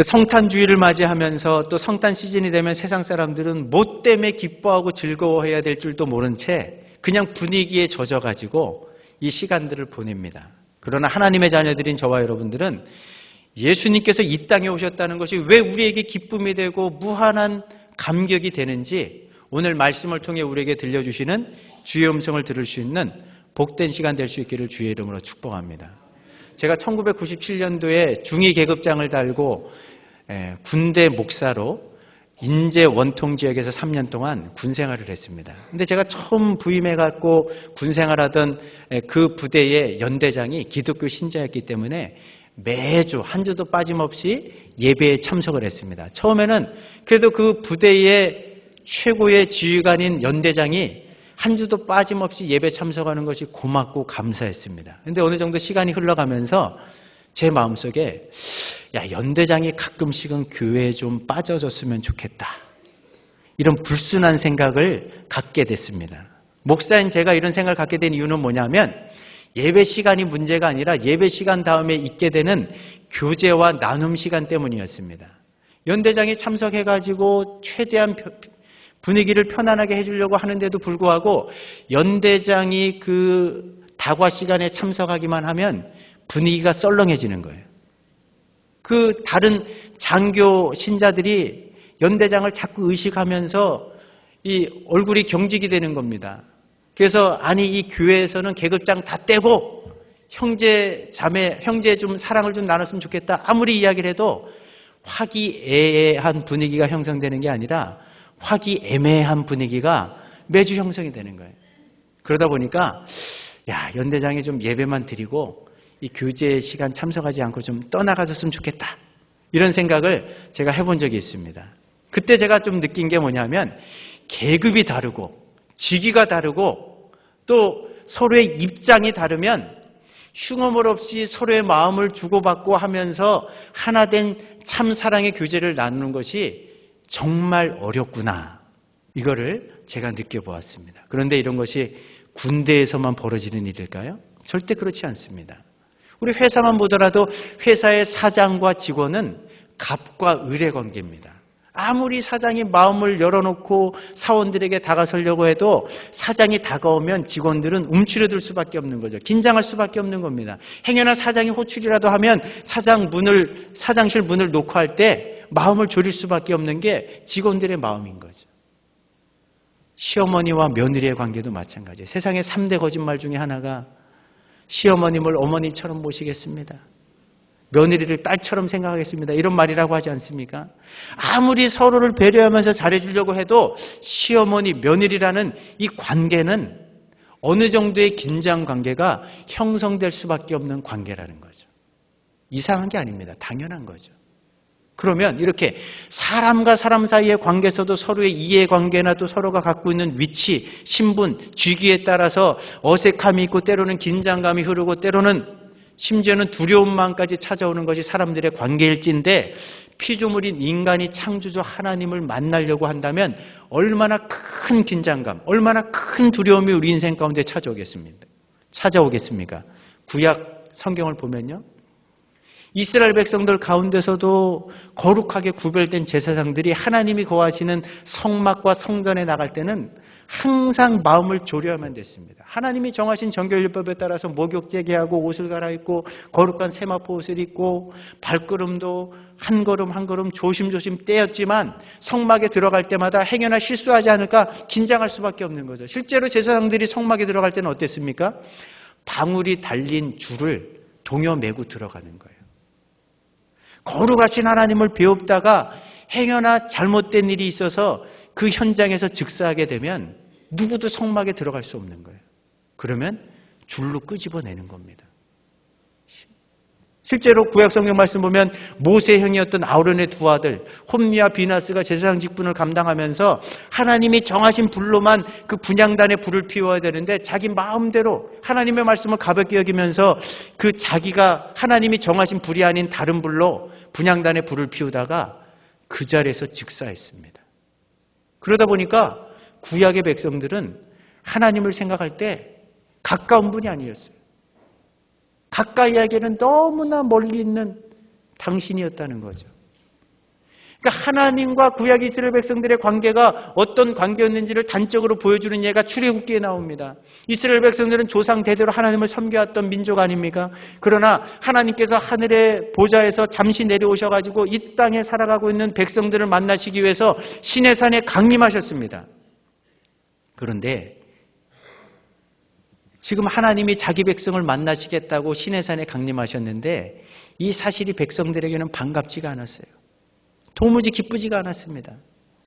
성탄주의를 맞이하면서 또 성탄 시즌이 되면 세상 사람들은 뭐 때문에 기뻐하고 즐거워해야 될 줄도 모른 채 그냥 분위기에 젖어가지고 이 시간들을 보냅니다. 그러나 하나님의 자녀들인 저와 여러분들은 예수님께서 이 땅에 오셨다는 것이 왜 우리에게 기쁨이 되고 무한한 감격이 되는지 오늘 말씀을 통해 우리에게 들려주시는 주의 음성을 들을 수 있는 복된 시간 될 수 있기를 주의 이름으로 축복합니다. 제가 1997년도에 중위 계급장을 달고 군대 목사로 인제 원통 지역에서 3년 동안 군 생활을 했습니다. 근데 제가 처음 부임해갖고 군 생활하던 그 부대의 연대장이 기독교 신자였기 때문에 매주 한 주도 빠짐없이 예배에 참석을 했습니다. 처음에는 그래도 그 부대의 최고의 지휘관인 연대장이 한 주도 빠짐없이 예배 참석하는 것이 고맙고 감사했습니다. 그런데 어느 정도 시간이 흘러가면서 제 마음속에 연대장이 가끔씩은 교회에 좀 빠져줬으면 좋겠다. 이런 불순한 생각을 갖게 됐습니다. 목사인 제가 이런 생각을 갖게 된 이유는 뭐냐면 예배 시간이 문제가 아니라 예배 시간 다음에 있게 되는 교제와 나눔 시간 때문이었습니다. 연대장이 참석해가지고 최대한 분위기를 편안하게 해주려고 하는데도 불구하고 연대장이 그 다과 시간에 참석하기만 하면 분위기가 썰렁해지는 거예요. 그 다른 장교 신자들이 연대장을 자꾸 의식하면서 이 얼굴이 경직이 되는 겁니다. 그래서 아니 이 교회에서는 계급장 다 떼고 형제 자매 형제 좀 사랑을 좀 나눴으면 좋겠다. 아무리 이야기를 해도 화기애애한 분위기가 형성되는 게 아니라 화기애매한 분위기가 매주 형성이 되는 거예요. 그러다 보니까 연대장이 좀 예배만 드리고 이 교제 시간 참석하지 않고 좀 떠나가셨으면 좋겠다. 이런 생각을 제가 해본 적이 있습니다. 그때 제가 좀 느낀 게 뭐냐면 계급이 다르고 직위가 다르고 또 서로의 입장이 다르면 흉어물 없이 서로의 마음을 주고받고 하면서 하나된 참 사랑의 교제를 나누는 것이 정말 어렵구나. 이거를 제가 느껴보았습니다. 그런데 이런 것이 군대에서만 벌어지는 일일까요? 절대 그렇지 않습니다. 우리 회사만 보더라도 회사의 사장과 직원은 갑과 을의 관계입니다. 아무리 사장이 마음을 열어놓고 사원들에게 다가서려고 해도 사장이 다가오면 직원들은 움츠러들 수밖에 없는 거죠. 긴장할 수밖에 없는 겁니다. 행여나 사장이 호출이라도 하면 사장실 문을 놓고 할 때 마음을 졸일 수밖에 없는 게 직원들의 마음인 거죠. 시어머니와 며느리의 관계도 마찬가지예요. 세상의 3대 거짓말 중에 하나가 시어머님을 어머니처럼 모시겠습니다. 며느리를 딸처럼 생각하겠습니다. 이런 말이라고 하지 않습니까? 아무리 서로를 배려하면서 잘해주려고 해도 시어머니, 며느리라는 이 관계는 어느 정도의 긴장 관계가 형성될 수밖에 없는 관계라는 거죠. 이상한 게 아닙니다. 당연한 거죠. 그러면 이렇게 사람과 사람 사이의 관계에서도 서로의 이해관계나 또 서로가 갖고 있는 위치, 신분, 직위에 따라서 어색함이 있고 때로는 긴장감이 흐르고 때로는 심지어는 두려운 마음까지 찾아오는 것이 사람들의 관계일진데 피조물인 인간이 창조주 하나님을 만나려고 한다면 얼마나 큰 긴장감, 얼마나 큰 두려움이 우리 인생 가운데 찾아오겠습니까? 구약 성경을 보면요. 이스라엘 백성들 가운데서도 거룩하게 구별된 제사장들이 하나님이 거하시는 성막과 성전에 나갈 때는 항상 마음을 졸여야만 됐습니다. 하나님이 정하신 정결율법에 따라서 목욕 재개하고 옷을 갈아입고 거룩한 세마포 옷을 입고 발걸음도 한 걸음 한 걸음 조심조심 떼었지만 성막에 들어갈 때마다 행여나 실수하지 않을까 긴장할 수밖에 없는 거죠. 실제로 제사장들이 성막에 들어갈 때는 어땠습니까? 방울이 달린 줄을 동여 메고 들어가는 거예요. 거룩하신 하나님을 배웁다가 행여나 잘못된 일이 있어서 그 현장에서 즉사하게 되면 누구도 성막에 들어갈 수 없는 거예요. 그러면 줄로 끄집어내는 겁니다. 실제로 구약 성경 말씀 보면 모세의 형이었던 아론의 두 아들 홈리와 비나스가 제사장 직분을 감당하면서 하나님이 정하신 불로만 그 분향단에 불을 피워야 되는데 자기 마음대로 하나님의 말씀을 가볍게 여기면서 그 자기가 하나님이 정하신 불이 아닌 다른 불로 분향단에 불을 피우다가 그 자리에서 즉사했습니다. 그러다 보니까 구약의 백성들은 하나님을 생각할 때 가까운 분이 아니었어요. 가까이에게는 너무나 멀리 있는 당신이었다는 거죠. 그러니까 하나님과 구약 이스라엘 백성들의 관계가 어떤 관계였는지를 단적으로 보여주는 예가 출애굽기에 나옵니다. 이스라엘 백성들은 조상 대대로 하나님을 섬겨왔던 민족 아닙니까? 그러나 하나님께서 하늘의 보좌에서 잠시 내려오셔가지고 이 땅에 살아가고 있는 백성들을 만나시기 위해서 시내산에 강림하셨습니다. 그런데 지금 하나님이 자기 백성을 만나시겠다고 시내산에 강림하셨는데 이 사실이 백성들에게는 반갑지가 않았어요. 도무지 기쁘지가 않았습니다.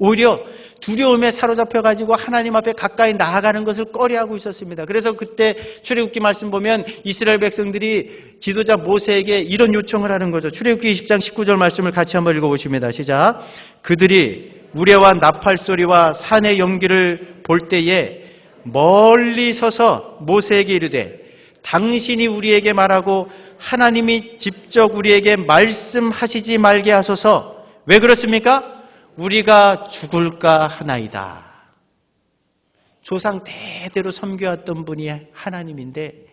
오히려 두려움에 사로잡혀가지고 하나님 앞에 가까이 나아가는 것을 꺼려하고 있었습니다. 그래서 그때 출애굽기 말씀 보면 이스라엘 백성들이 지도자 모세에게 이런 요청을 하는 거죠. 출애굽기 20장 19절 말씀을 같이 한번 읽어보십니다. 시작. 그들이 우레와 나팔 소리와 산의 연기를 볼 때에 멀리 서서 모세에게 이르되 당신이 우리에게 말하고 하나님이 직접 우리에게 말씀하시지 말게 하소서. 왜 그렇습니까? 우리가 죽을까 하나이다. 조상 대대로 섬겨왔던 분이 하나님인데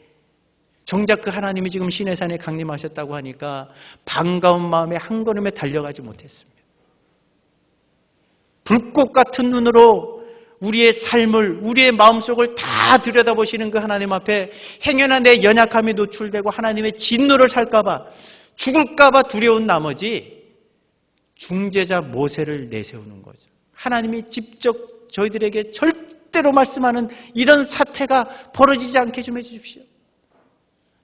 정작 그 하나님이 지금 시내산에 강림하셨다고 하니까 반가운 마음에 한 걸음에 달려가지 못했습니다. 불꽃 같은 눈으로 우리의 삶을, 우리의 마음속을 다 들여다보시는 그 하나님 앞에 행여나 내 연약함이 노출되고 하나님의 진노를 살까봐, 죽을까봐 두려운 나머지 중재자 모세를 내세우는 거죠. 하나님이 직접 저희들에게 절대로 말씀하는 이런 사태가 벌어지지 않게 좀 해주십시오.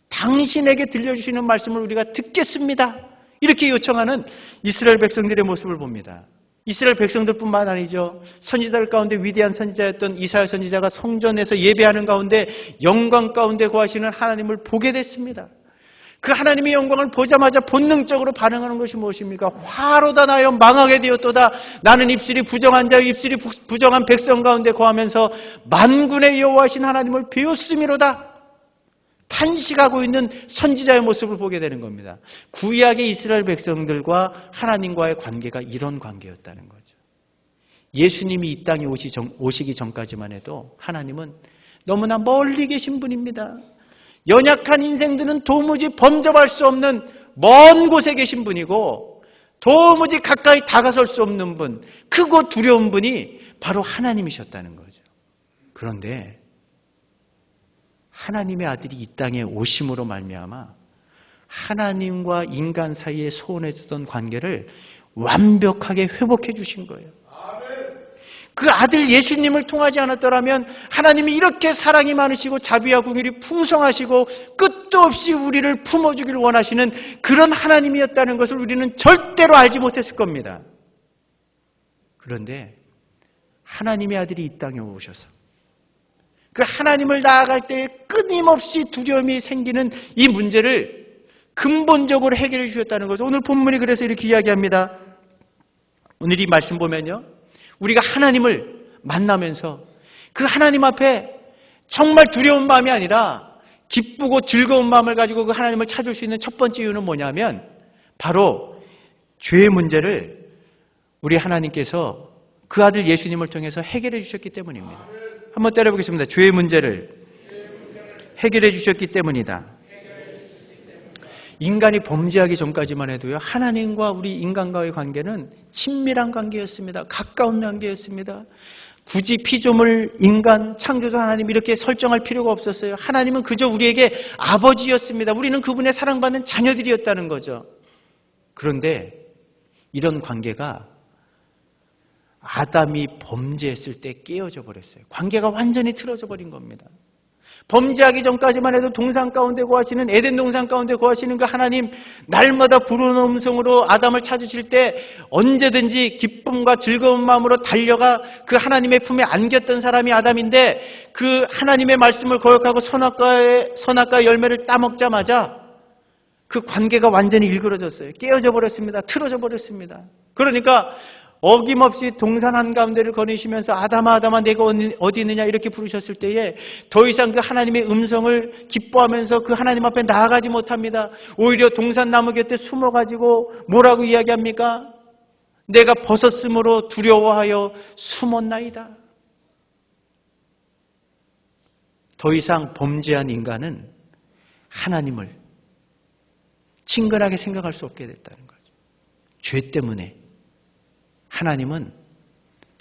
당신에게 들려주시는 말씀을 우리가 듣겠습니다. 이렇게 요청하는 이스라엘 백성들의 모습을 봅니다. 이스라엘 백성들뿐만 아니죠. 선지자들 가운데 위대한 선지자였던 이사야 선지자가 성전에서 예배하는 가운데 영광 가운데 거하시는 하나님을 보게 됐습니다. 그 하나님의 영광을 보자마자 본능적으로 반응하는 것이 무엇입니까? 화로다 나여 망하게 되었도다. 나는 입술이 부정한 자여 입술이 부정한 백성 가운데 거하면서 만군의 여호와신 하나님을 배웠음이로다. 탄식하고 있는 선지자의 모습을 보게 되는 겁니다. 구약의 이스라엘 백성들과 하나님과의 관계가 이런 관계였다는 거죠. 예수님이 이 땅에 오시기 전까지만 해도 하나님은 너무나 멀리 계신 분입니다. 연약한 인생들은 도무지 범접할 수 없는 먼 곳에 계신 분이고 도무지 가까이 다가설 수 없는 분, 크고 두려운 분이 바로 하나님이셨다는 거죠. 그런데 하나님의 아들이 이 땅에 오심으로 말미암아 하나님과 인간 사이에 소원했던 관계를 완벽하게 회복해 주신 거예요. 그 아들 예수님을 통하지 않았더라면 하나님이 이렇게 사랑이 많으시고 자비와 긍휼이 풍성하시고 끝도 없이 우리를 품어주기를 원하시는 그런 하나님이었다는 것을 우리는 절대로 알지 못했을 겁니다. 그런데 하나님의 아들이 이 땅에 오셔서 그 하나님을 나아갈 때 끊임없이 두려움이 생기는 이 문제를 근본적으로 해결해 주셨다는 거죠. 오늘 본문이 그래서 이렇게 이야기합니다. 오늘 이 말씀 보면요. 우리가 하나님을 만나면서 그 하나님 앞에 정말 두려운 마음이 아니라 기쁘고 즐거운 마음을 가지고 그 하나님을 찾을 수 있는 첫 번째 이유는 뭐냐면 바로 죄의 문제를 우리 하나님께서 그 아들 예수님을 통해서 해결해 주셨기 때문입니다. 한번 때려보겠습니다. 죄의 문제를 해결해 주셨기 때문이다. 인간이 범죄하기 전까지만 해도요, 하나님과 우리 인간과의 관계는 친밀한 관계였습니다. 가까운 관계였습니다. 굳이 피조물, 인간, 창조주 하나님 이렇게 설정할 필요가 없었어요. 하나님은 그저 우리에게 아버지였습니다. 우리는 그분의 사랑받는 자녀들이었다는 거죠. 그런데 이런 관계가 아담이 범죄했을 때 깨어져 버렸어요. 관계가 완전히 틀어져 버린 겁니다. 범죄하기 전까지만 해도 동산 가운데 거하시는 에덴 동산 가운데 거하시는 그 하나님, 날마다 부르는 음성으로 아담을 찾으실 때 언제든지 기쁨과 즐거운 마음으로 달려가 그 하나님의 품에 안겼던 사람이 아담인데 그 하나님의 말씀을 거역하고 선악과의 열매를 따먹자마자 그 관계가 완전히 일그러졌어요. 깨어져 버렸습니다. 틀어져 버렸습니다. 그러니까 어김없이 동산 한가운데를 거니시면서 아담아 아담아 내가 어디 있느냐 이렇게 부르셨을 때에 더 이상 그 하나님의 음성을 기뻐하면서 그 하나님 앞에 나아가지 못합니다. 오히려 동산 나무 곁에 숨어가지고 뭐라고 이야기합니까? 내가 벗었으므로 두려워하여 숨었나이다. 더 이상 범죄한 인간은 하나님을 친근하게 생각할 수 없게 됐다는 거죠. 죄 때문에 하나님은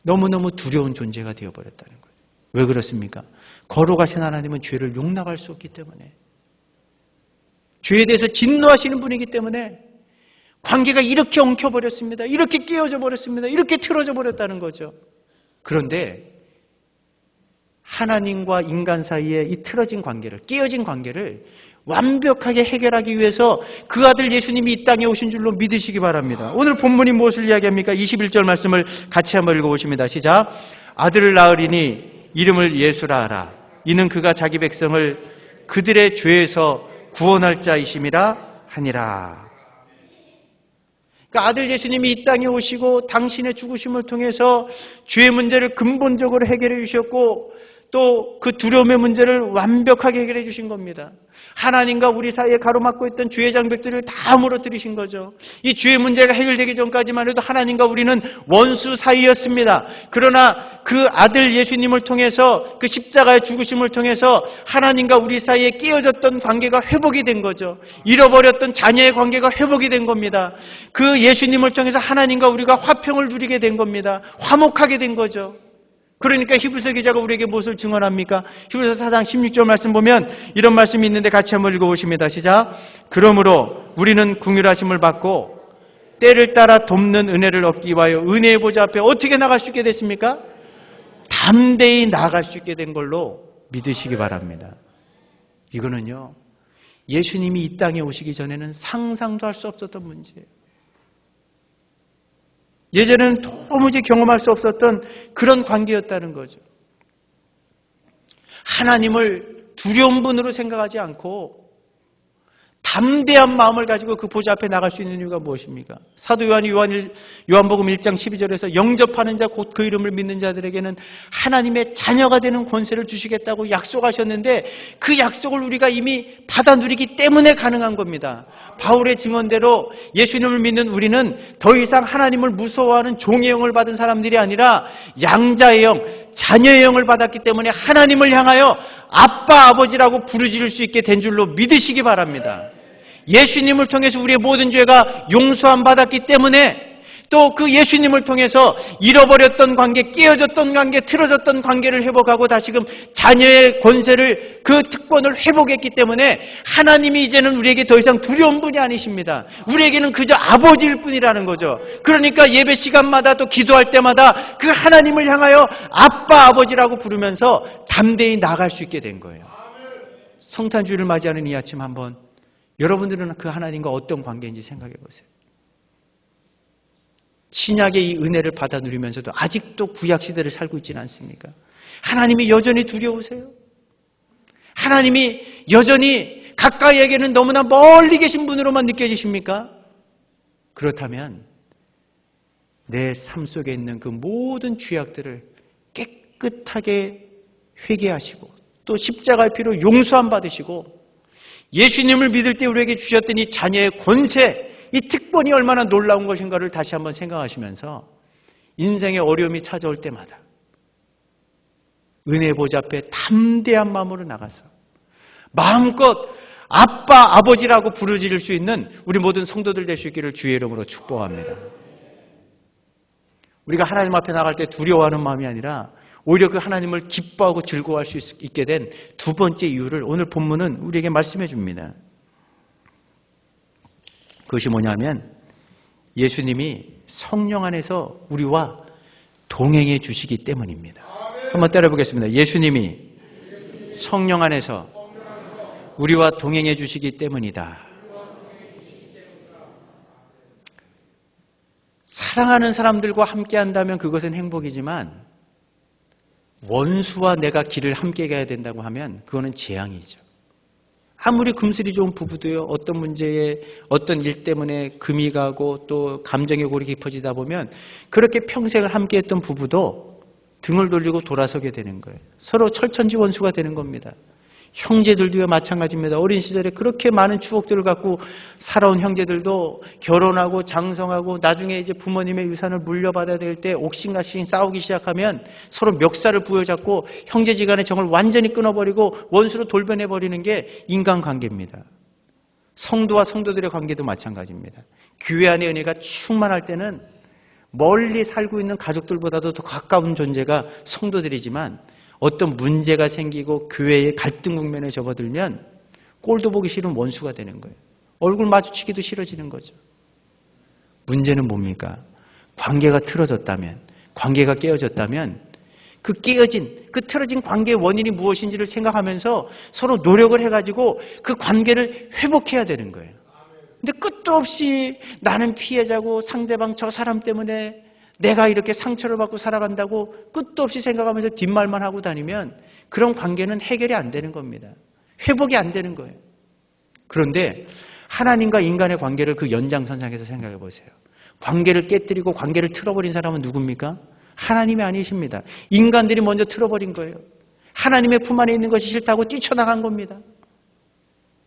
너무너무 두려운 존재가 되어버렸다는 거예요. 왜 그렇습니까? 거룩하신 하나님은 죄를 용납할 수 없기 때문에, 죄에 대해서 진노하시는 분이기 때문에 관계가 이렇게 엉켜버렸습니다. 이렇게 깨어져 버렸습니다. 이렇게 틀어져 버렸다는 거죠. 그런데 하나님과 인간 사이에 이 틀어진 관계를, 깨어진 관계를 완벽하게 해결하기 위해서 그 아들 예수님이 이 땅에 오신 줄로 믿으시기 바랍니다. 오늘 본문이 무엇을 이야기합니까? 21절 말씀을 같이 한번 읽어보십니다. 시작. 아들을 낳으리니 이름을 예수라 하라. 이는 그가 자기 백성을 그들의 죄에서 구원할 자이심이라 하니라. 그러니까 아들 예수님이 이 땅에 오시고 당신의 죽으심을 통해서 죄의 문제를 근본적으로 해결해 주셨고, 또 그 두려움의 문제를 완벽하게 해결해 주신 겁니다. 하나님과 우리 사이에 가로막고 있던 죄의 장벽들을 다 무너뜨리신 거죠. 이 죄의 문제가 해결되기 전까지만 해도 하나님과 우리는 원수 사이였습니다. 그러나 그 아들 예수님을 통해서, 그 십자가의 죽으심을 통해서 하나님과 우리 사이에 깨어졌던 관계가 회복이 된 거죠. 잃어버렸던 자녀의 관계가 회복이 된 겁니다. 그 예수님을 통해서 하나님과 우리가 화평을 누리게 된 겁니다. 화목하게 된 거죠. 그러니까 히브리서 기자가 우리에게 무엇을 증언합니까? 히브리서 4장 16절 말씀 보면 이런 말씀이 있는데 같이 한번 읽어보십니다. 시작. 그러므로 우리는 긍휼하심을 받고 때를 따라 돕는 은혜를 얻기 위하여 은혜의 보좌 앞에 어떻게 나갈 수 있게 됐습니까? 담대히 나아갈 수 있게 된 걸로 믿으시기 바랍니다. 이거는요, 예수님이 이 땅에 오시기 전에는 상상도 할 수 없었던 문제예요. 예전에는 도무지 경험할 수 없었던 그런 관계였다는 거죠. 하나님을 두려운 분으로 생각하지 않고 담대한 마음을 가지고 그 보좌 앞에 나갈 수 있는 이유가 무엇입니까? 사도 요한이 요한복음 1장 12절에서 영접하는 자 곧 그 이름을 믿는 자들에게는 하나님의 자녀가 되는 권세를 주시겠다고 약속하셨는데, 그 약속을 우리가 이미 받아 누리기 때문에 가능한 겁니다. 바울의 증언대로 예수님을 믿는 우리는 더 이상 하나님을 무서워하는 종의 영을 받은 사람들이 아니라 양자의 영, 자녀의 영을 받았기 때문에 하나님을 향하여 아빠, 아버지라고 부르짖을 수 있게 된 줄로 믿으시기 바랍니다. 예수님을 통해서 우리의 모든 죄가 용서함 받았기 때문에, 또 그 예수님을 통해서 잃어버렸던 관계, 깨어졌던 관계, 틀어졌던 관계를 회복하고 다시금 자녀의 권세를, 그 특권을 회복했기 때문에 하나님이 이제는 우리에게 더 이상 두려운 분이 아니십니다. 우리에게는 그저 아버지일 뿐이라는 거죠. 그러니까 예배 시간마다 또 기도할 때마다 그 하나님을 향하여 아빠, 아버지라고 부르면서 담대히 나아갈 수 있게 된 거예요. 성탄주의를 맞이하는 이 아침 한번 여러분들은 그 하나님과 어떤 관계인지 생각해 보세요. 신약의 이 은혜를 받아 누리면서도 아직도 구약 시대를 살고 있지는 않습니까? 하나님이 여전히 두려우세요? 하나님이 여전히 가까이에게는 너무나 멀리 계신 분으로만 느껴지십니까? 그렇다면 내 삶 속에 있는 그 모든 죄악들을 깨끗하게 회개하시고 또 십자가의 피로 용서함 받으시고 예수님을 믿을 때 우리에게 주셨던 이 자녀의 권세, 이 특권이 얼마나 놀라운 것인가를 다시 한번 생각하시면서 인생의 어려움이 찾아올 때마다 은혜의 보좌 앞에 담대한 마음으로 나가서 마음껏 아빠, 아버지라고 부르짖을 수 있는 우리 모든 성도들 될 수 있기를 주의 이름으로 축복합니다. 우리가 하나님 앞에 나갈 때 두려워하는 마음이 아니라 오히려 그 하나님을 기뻐하고 즐거워할 수 있게 된 두 번째 이유를 오늘 본문은 우리에게 말씀해 줍니다. 그것이 뭐냐면 예수님이 성령 안에서 우리와 동행해 주시기 때문입니다. 한번 따라해 보겠습니다. 예수님이 성령 안에서 우리와 동행해 주시기 때문이다. 사랑하는 사람들과 함께 한다면 그것은 행복이지만 원수와 내가 길을 함께 가야 된다고 하면 그거는 재앙이죠. 아무리 금슬이 좋은 부부도요, 어떤 문제에 어떤 일 때문에 금이 가고 또 감정의 골이 깊어지다 보면 그렇게 평생을 함께 했던 부부도 등을 돌리고 돌아서게 되는 거예요. 서로 철천지 원수가 되는 겁니다. 형제들도요 마찬가지입니다. 어린 시절에 그렇게 많은 추억들을 갖고 살아온 형제들도 결혼하고 장성하고 나중에 이제 부모님의 유산을 물려받아야 될 때 옥신각신 싸우기 시작하면 서로 멱살을 부여잡고 형제지간의 정을 완전히 끊어버리고 원수로 돌변해버리는 게 인간관계입니다. 성도와 성도들의 관계도 마찬가지입니다. 교회 안의 은혜가 충만할 때는 멀리 살고 있는 가족들보다도 더 가까운 존재가 성도들이지만 어떤 문제가 생기고 교회의 갈등 국면에 접어들면 꼴도 보기 싫은 원수가 되는 거예요. 얼굴 마주치기도 싫어지는 거죠. 문제는 뭡니까? 관계가 틀어졌다면, 관계가 깨어졌다면 그 깨어진, 그 틀어진 관계의 원인이 무엇인지를 생각하면서 서로 노력을 해가지고 그 관계를 회복해야 되는 거예요. 근데 끝도 없이 나는 피해자고 상대방 저 사람 때문에 내가 이렇게 상처를 받고 살아간다고 끝도 없이 생각하면서 뒷말만 하고 다니면 그런 관계는 해결이 안 되는 겁니다. 회복이 안 되는 거예요. 그런데 하나님과 인간의 관계를 그 연장선상에서 생각해 보세요. 관계를 깨뜨리고 관계를 틀어버린 사람은 누굽니까? 하나님이 아니십니다. 인간들이 먼저 틀어버린 거예요. 하나님의 품 안에 있는 것이 싫다고 뛰쳐나간 겁니다.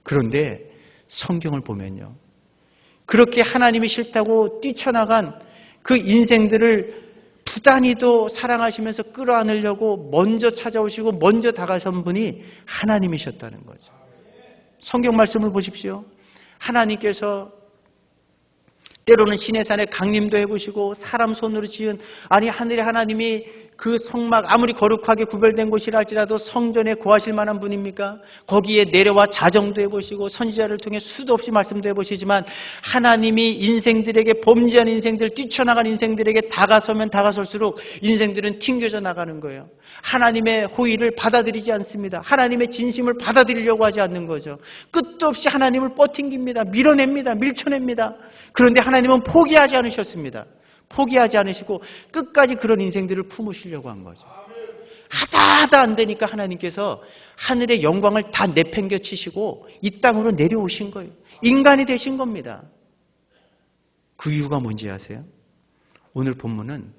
그런데 성경을 보면요. 그렇게 하나님이 싫다고 뛰쳐나간 그 인생들을 부단히도 사랑하시면서 끌어안으려고 먼저 찾아오시고 먼저 다가선 분이 하나님이셨다는 거죠. 성경 말씀을 보십시오. 하나님께서 때로는 시내산에 강림도 해보시고 사람 손으로 지은 아니 하늘의 하나님이 그 성막 아무리 거룩하게 구별된 곳이라 할지라도 성전에 거하실 만한 분입니까? 거기에 내려와 자정도 해보시고 선지자를 통해 수도 없이 말씀도 해보시지만 하나님이 인생들에게 범죄한 인생들 뛰쳐나간 인생들에게 다가서면 다가설수록 인생들은 튕겨져 나가는 거예요. 하나님의 호의를 받아들이지 않습니다. 하나님의 진심을 받아들이려고 하지 않는 거죠. 끝도 없이 하나님을 뻗팅깁니다. 밀어냅니다. 밀쳐냅니다. 그런데 하나님은 포기하지 않으셨습니다. 포기하지 않으시고 끝까지 그런 인생들을 품으시려고 한 거죠. 하다 안 되니까 하나님께서 하늘의 영광을 다 내팽겨 치시고 이 땅으로 내려오신 거예요. 인간이 되신 겁니다. 그 이유가 뭔지 아세요? 오늘 본문은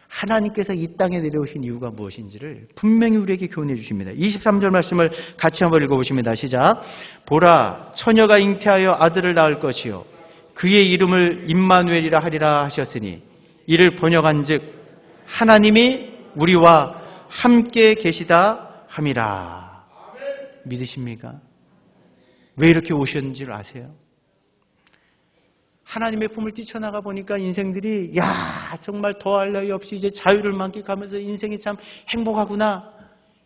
하나님께서 이 땅에 내려오신 이유가 무엇인지를 분명히 우리에게 교훈해 주십니다. 23절 말씀을 같이 한번 읽어보십니다. 시작. 보라, 처녀가 잉태하여 아들을 낳을 것이요 그의 이름을 임마누엘이라 하리라 하셨으니 이를 번역한즉 하나님이 우리와 함께 계시다 함이라. 믿으십니까? 왜 이렇게 오셨는지를 아세요? 하나님의 품을 뛰쳐나가 보니까 인생들이 정말 더할 나위 없이 이제 자유를 만끽하면서 인생이 참 행복하구나.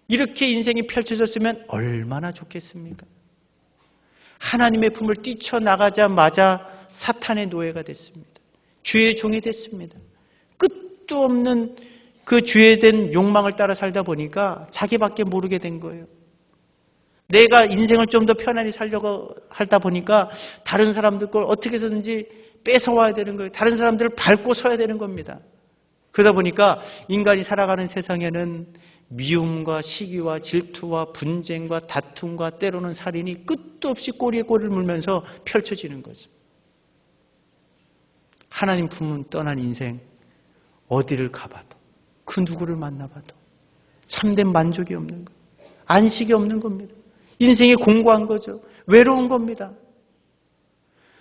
이렇게 인생이 펼쳐졌으면 얼마나 좋겠습니까? 하나님의 품을 뛰쳐나가자마자 사탄의 노예가 됐습니다. 죄의 종이 됐습니다. 끝도 없는 그 죄된 욕망을 따라 살다 보니까 자기밖에 모르게 된 거예요. 내가 인생을 좀 더 편안히 살려고 하다 보니까 다른 사람들 걸 어떻게 해서든지 뺏어와야 되는 거예요. 다른 사람들을 밟고 서야 되는 겁니다. 그러다 보니까 인간이 살아가는 세상에는 미움과 시기와 질투와 분쟁과 다툼과 때로는 살인이 끝도 없이 꼬리에 꼬리를 물면서 펼쳐지는 거죠. 하나님 품은 떠난 인생 어디를 가봐도 그 누구를 만나봐도 참된 만족이 없는 거예요. 안식이 없는 겁니다. 인생이 공고한 거죠. 외로운 겁니다.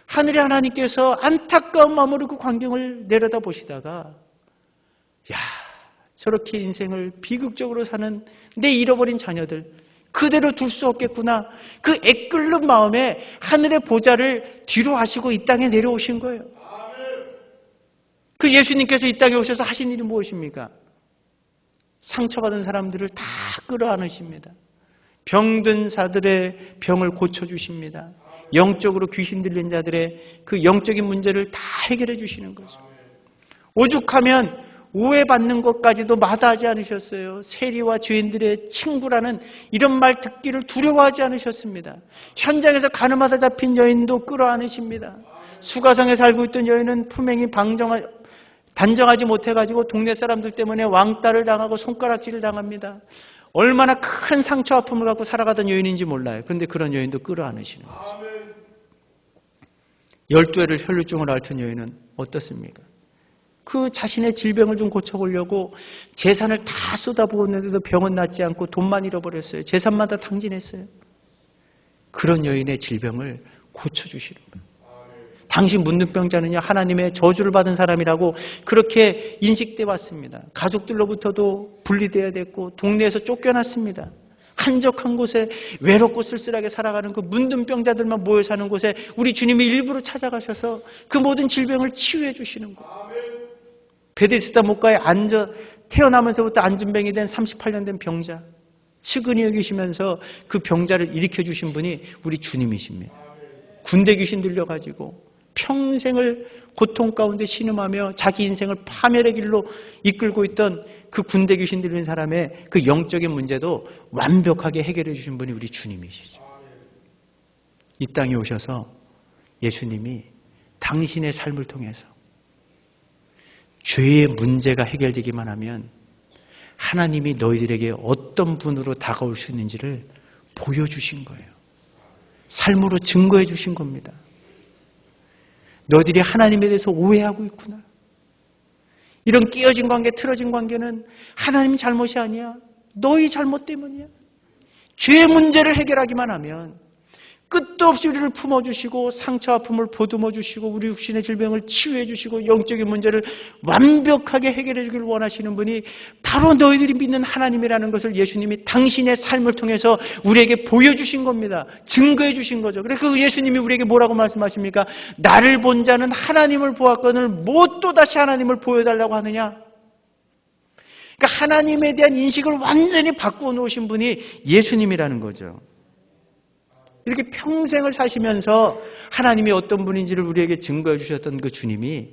하늘의 하나님께서 안타까운 마음으로 그 광경을 내려다보시다가 저렇게 인생을 비극적으로 사는 내 잃어버린 자녀들 그대로 둘 수 없겠구나. 그 애끓는 마음에 하늘의 보좌를 뒤로 하시고 이 땅에 내려오신 거예요. 그 예수님께서 이 땅에 오셔서 하신 일이 무엇입니까? 상처받은 사람들을 다 끌어안으십니다. 병든 자들의 병을 고쳐주십니다. 영적으로 귀신 들린 자들의 그 영적인 문제를 다 해결해 주시는 거죠. 오죽하면 오해받는 것까지도 마다하지 않으셨어요. 세리와 죄인들의 친구라는 이런 말 듣기를 두려워하지 않으셨습니다. 현장에서 가늠하다 잡힌 여인도 끌어안으십니다. 수가성에 살고 있던 여인은 품행이 단정하지 못해가지고 동네 사람들 때문에 왕따를 당하고 손가락질을 당합니다. 얼마나 큰 상처 아픔을 갖고 살아가던 여인인지 몰라요. 그런데 그런 여인도 끌어안으시는 거죠. 12회를 혈루증으로 앓던 여인은 어떻습니까? 그 자신의 질병을 좀 고쳐보려고 재산을 다 쏟아부었는데도 병은 낫지 않고 돈만 잃어버렸어요. 재산만 다 탕진했어요. 그런 여인의 질병을 고쳐주시는 거예요. 당신 문둥병자는요 하나님의 저주를 받은 사람이라고 그렇게 인식돼 왔습니다. 가족들로부터도 분리되어야 됐고 동네에서 쫓겨났습니다. 한적한 곳에 외롭고 쓸쓸하게 살아가는 그 문둥병자들만 모여 사는 곳에 우리 주님이 일부러 찾아가셔서 그 모든 질병을 치유해 주시는 거예요. 베데스다 목가에 태어나면서부터 안진뱅이 된 38년 된 병자, 측은히 여기시면서 그 병자를 일으켜 주신 분이 우리 주님이십니다. 군대 귀신 들려가지고 평생을 고통 가운데 신음하며 자기 인생을 파멸의 길로 이끌고 있던 그 군대 귀신 들린 사람의 그 영적인 문제도 완벽하게 해결해 주신 분이 우리 주님이시죠. 이 땅에 오셔서 예수님이 당신의 삶을 통해서 죄의 문제가 해결되기만 하면 하나님이 너희들에게 어떤 분으로 다가올 수 있는지를 보여주신 거예요. 삶으로 증거해 주신 겁니다. 너희들이 하나님에 대해서 오해하고 있구나. 이런 끼어진 관계, 틀어진 관계는 하나님 잘못이 아니야. 너희 잘못 때문이야. 죄의 문제를 해결하기만 하면 끝도 없이 우리를 품어주시고 상처 아픔을 보듬어 주시고 우리 육신의 질병을 치유해 주시고 영적인 문제를 완벽하게 해결해 주기를 원하시는 분이 바로 너희들이 믿는 하나님이라는 것을 예수님이 당신의 삶을 통해서 우리에게 보여주신 겁니다. 증거해 주신 거죠. 그래서 그 예수님이 우리에게 뭐라고 말씀하십니까? 나를 본 자는 하나님을 보았거늘 뭐 또다시 하나님을 보여달라고 하느냐? 그러니까 하나님에 대한 인식을 완전히 바꾸어 놓으신 분이 예수님이라는 거죠. 이렇게 평생을 사시면서 하나님이 어떤 분인지를 우리에게 증거해 주셨던 그 주님이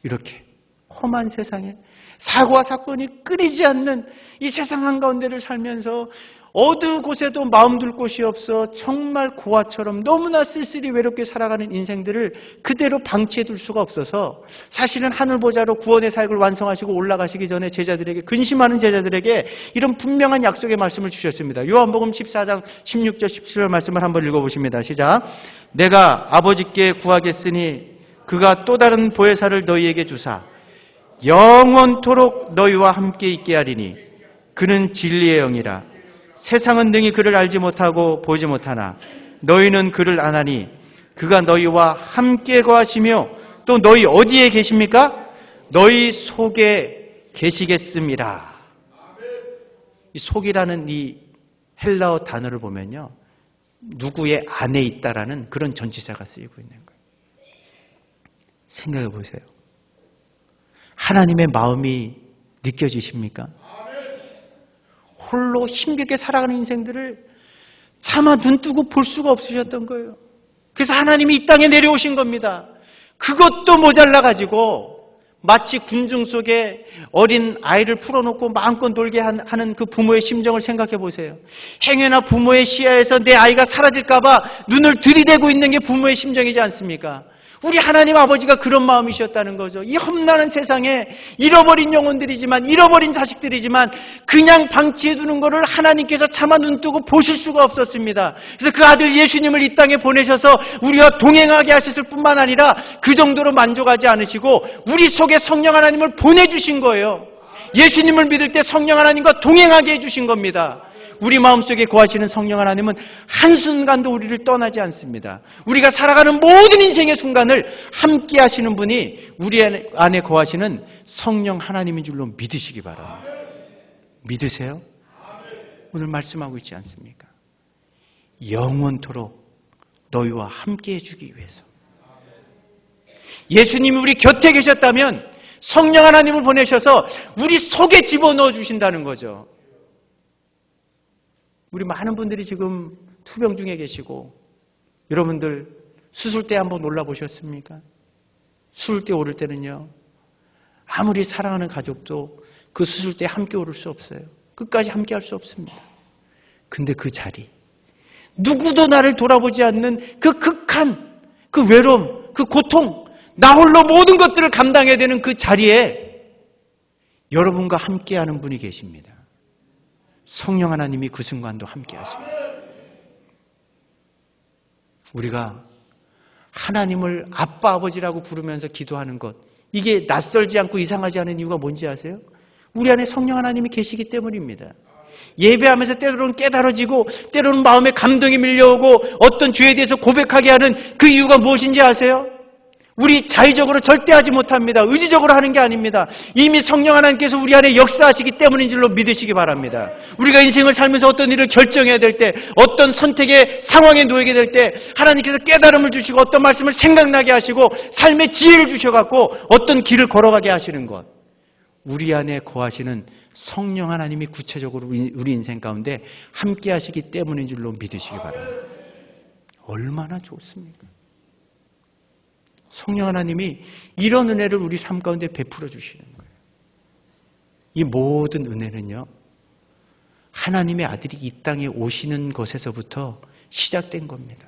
이렇게 험한 세상에 사고와 사건이 끊이지 않는 이 세상 한가운데를 살면서 어느 곳에도 마음 둘 곳이 없어 정말 고아처럼 너무나 쓸쓸히 외롭게 살아가는 인생들을 그대로 방치해 둘 수가 없어서 사실은 하늘보좌로 구원의 사역을 완성하시고 올라가시기 전에 제자들에게, 근심하는 제자들에게 이런 분명한 약속의 말씀을 주셨습니다. 요한복음 14장 16절 17절 말씀을 한번 읽어보십니다. 시작. 내가 아버지께 구하겠으니 그가 또 다른 보혜사를 너희에게 주사 영원토록 너희와 함께 있게 하리니 그는 진리의 영이라. 세상은 능히 그를 알지 못하고 보지 못하나 너희는 그를 아나니 그가 너희와 함께 거하시며 또 너희 어디에 계십니까? 너희 속에 계시겠습니다. 이 속이라는 이 헬라어 단어를 보면요, 누구의 안에 있다라는 그런 전치사가 쓰이고 있는 거예요. 생각해 보세요. 하나님의 마음이 느껴지십니까? 홀로 힘겹게 살아가는 인생들을 차마 눈 뜨고 볼 수가 없으셨던 거예요. 그래서 하나님이 이 땅에 내려오신 겁니다. 그것도 모자라가지고 마치 군중 속에 어린 아이를 풀어놓고 마음껏 놀게 하는 그 부모의 심정을 생각해 보세요. 행여나 부모의 시야에서 내 아이가 사라질까 봐 눈을 들이대고 있는 게 부모의 심정이지 않습니까? 우리 하나님 아버지가 그런 마음이셨다는 거죠. 이 험난한 세상에 잃어버린 영혼들이지만, 잃어버린 자식들이지만 그냥 방치해두는 것을 하나님께서 차마 눈뜨고 보실 수가 없었습니다. 그래서 그 아들 예수님을 이 땅에 보내셔서 우리와 동행하게 하셨을 뿐만 아니라 그 정도로 만족하지 않으시고 우리 속에 성령 하나님을 보내주신 거예요. 예수님을 믿을 때 성령 하나님과 동행하게 해주신 겁니다. 우리 마음속에 거하시는 성령 하나님은 한순간도 우리를 떠나지 않습니다. 우리가 살아가는 모든 인생의 순간을 함께 하시는 분이 우리 안에 거하시는 성령 하나님인 줄로 믿으시기 바랍니다. 믿으세요? 오늘 말씀하고 있지 않습니까? 영원토록 너희와 함께 해주기 위해서. 예수님이 우리 곁에 계셨다면 성령 하나님을 보내셔서 우리 속에 집어넣어 주신다는 거죠. 우리 많은 분들이 지금 투병 중에 계시고, 여러분들 수술대 한번 올라보셨습니까? 수술대 오를 때는요, 아무리 사랑하는 가족도 그 수술대에 함께 오를 수 없어요. 끝까지 함께 할 수 없습니다. 근데 그 자리, 누구도 나를 돌아보지 않는 그 극한, 그 외로움, 그 고통, 나 홀로 모든 것들을 감당해야 되는 그 자리에 여러분과 함께하는 분이 계십니다. 성령 하나님이 그 순간도 함께 하십니다. 우리가 하나님을 아빠, 아버지라고 부르면서 기도하는 것, 이게 낯설지 않고 이상하지 않은 이유가 뭔지 아세요? 우리 안에 성령 하나님이 계시기 때문입니다. 예배하면서 때로는 깨달아지고 때로는 마음에 감동이 밀려오고 어떤 죄에 대해서 고백하게 하는 그 이유가 무엇인지 아세요? 우리 자의적으로 절대 하지 못합니다. 의지적으로 하는 게 아닙니다. 이미 성령 하나님께서 우리 안에 역사하시기 때문인 줄로 믿으시기 바랍니다. 우리가 인생을 살면서 어떤 일을 결정해야 될 때, 어떤 선택의 상황에 놓이게 될 때 하나님께서 깨달음을 주시고 어떤 말씀을 생각나게 하시고 삶의 지혜를 주셔갖고 어떤 길을 걸어가게 하시는 것, 우리 안에 거하시는 성령 하나님이 구체적으로 우리 인생 가운데 함께 하시기 때문인 줄로 믿으시기 바랍니다. 얼마나 좋습니까? 성령 하나님이 이런 은혜를 우리 삶 가운데 베풀어 주시는 거예요. 이 모든 은혜는요, 하나님의 아들이 이 땅에 오시는 것에서부터 시작된 겁니다.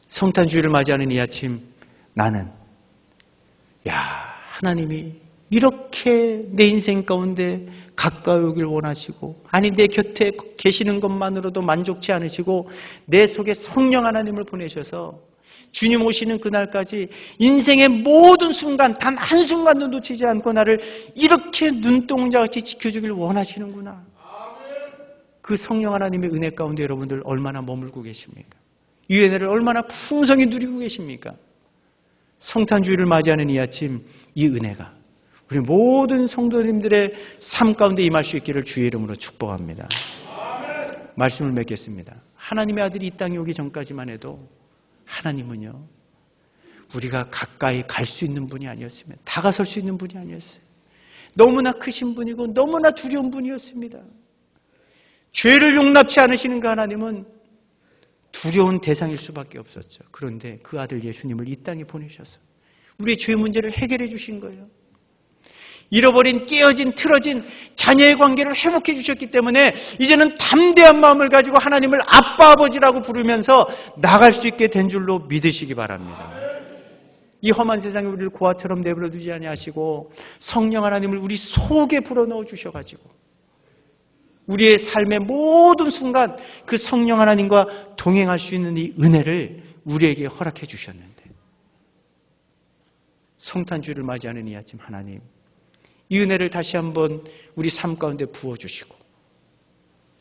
성탄주의를 맞이하는 이 아침 나는 하나님이 이렇게 내 인생 가운데 가까이 오길 원하시고, 아니 내 곁에 계시는 것만으로도 만족치 않으시고 내 속에 성령 하나님을 보내셔서 주님 오시는 그날까지 인생의 모든 순간 단 한순간도 놓치지 않고 나를 이렇게 눈동자같이 지켜주길 원하시는구나. 그 성령 하나님의 은혜 가운데 여러분들 얼마나 머물고 계십니까? 이 은혜를 얼마나 풍성히 누리고 계십니까? 성탄주의를 맞이하는 이 아침 이 은혜가 우리 모든 성도님들의 삶 가운데 임할 수 있기를 주의 이름으로 축복합니다. 말씀을 맺겠습니다. 하나님의 아들이 이 땅에 오기 전까지만 해도 하나님은요, 우리가 가까이 갈 수 있는 분이 아니었으면, 다가설 수 있는 분이 아니었어요. 너무나 크신 분이고 너무나 두려운 분이었습니다. 죄를 용납치 않으시는 그 하나님은 두려운 대상일 수밖에 없었죠. 그런데 그 아들 예수님을 이 땅에 보내셔서 우리의 죄 문제를 해결해 주신 거예요. 잃어버린, 깨어진, 틀어진 자녀의 관계를 회복해 주셨기 때문에 이제는 담대한 마음을 가지고 하나님을 아빠, 아버지라고 부르면서 나갈 수 있게 된 줄로 믿으시기 바랍니다. 이 험한 세상에 우리를 고아처럼 내버려 두지 아니하시고 성령 하나님을 우리 속에 불어넣어 주셔가지고 우리의 삶의 모든 순간 그 성령 하나님과 동행할 수 있는 이 은혜를 우리에게 허락해 주셨는데, 성탄주의를 맞이하는 이 아침 하나님, 이 은혜를 다시 한번 우리 삶 가운데 부어주시고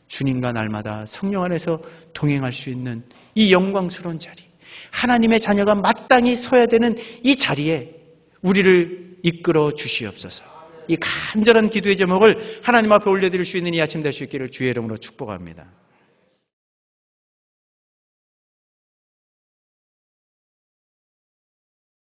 주님과 날마다 성령 안에서 동행할 수 있는 이 영광스러운 자리, 하나님의 자녀가 마땅히 서야 되는 이 자리에 우리를 이끌어 주시옵소서. 이 간절한 기도의 제목을 하나님 앞에 올려드릴 수 있는 이 아침 될 수 있기를 주의 이름으로 축복합니다.